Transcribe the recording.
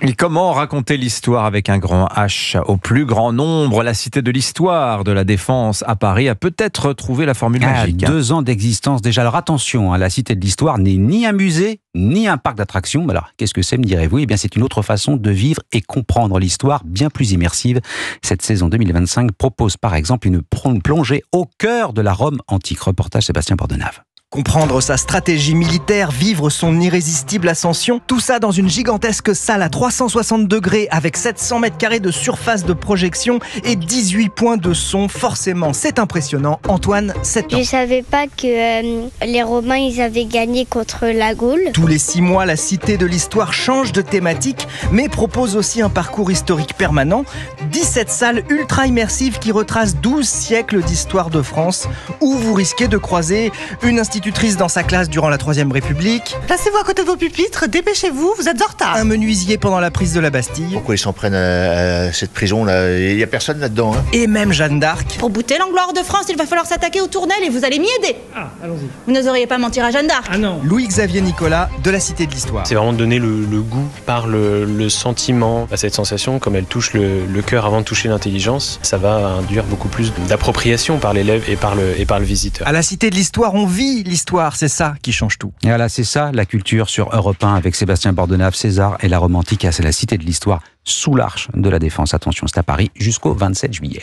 Et comment raconter l'histoire avec un grand H au plus grand nombre? La Cité de l'Histoire de la Défense à Paris a peut-être trouvé la formule magique. 2 ans d'existence déjà. Alors attention, la Cité de l'Histoire n'est ni un musée, ni un parc d'attractions. Alors, qu'est-ce que c'est, me direz-vous? Eh bien, c'est une autre façon de vivre et comprendre l'histoire, bien plus immersive. Cette saison 2025 propose par exemple une plongée au cœur de la Rome antique. Reportage Sébastien Bordenave. Comprendre sa stratégie militaire, vivre son irrésistible ascension, tout ça dans une gigantesque salle à 360 degrés avec 700 mètres carrés de surface de projection et 18 points de son. Forcément, c'est impressionnant. Antoine, 7 ans. Je savais pas que les Romains, ils avaient gagné contre la Gaule. Tous les 6 mois, la Cité de l'Histoire change de thématique, mais propose aussi un parcours historique permanent. 17 salles ultra immersives qui retracent 12 siècles d'histoire de France, où vous risquez de croiser une institutrice dans sa classe durant la Troisième République. Placez-vous à côté de vos pupitres, dépêchez-vous, vous êtes en retard. Un menuisier pendant la prise de la Bastille. Pourquoi ils s'en prennent à cette prison-là? Il n'y a personne là-dedans. Et même Jeanne d'Arc. Pour bouter l'angloire de France, il va falloir s'attaquer aux tournelles et vous allez m'y aider. Ah, allons-y. Vous n'oseriez pas mentir à Jeanne d'Arc. Ah non. Louis-Xavier Nicolas de la Cité de l'Histoire. C'est vraiment donner le goût par le sentiment à cette sensation, comme elle touche le cœur avant de toucher l'intelligence. Ça va induire beaucoup plus d'appropriation par l'élève et par le visiteur. À la Cité de l'Histoire, on vit l'histoire, c'est ça qui change tout. Et voilà, c'est ça, la culture sur Europe 1 avec Sébastien Bordenave, César et la Rome antique. C'est la Cité de l'Histoire sous l'Arche de la Défense. Attention, c'est à Paris jusqu'au 27 juillet.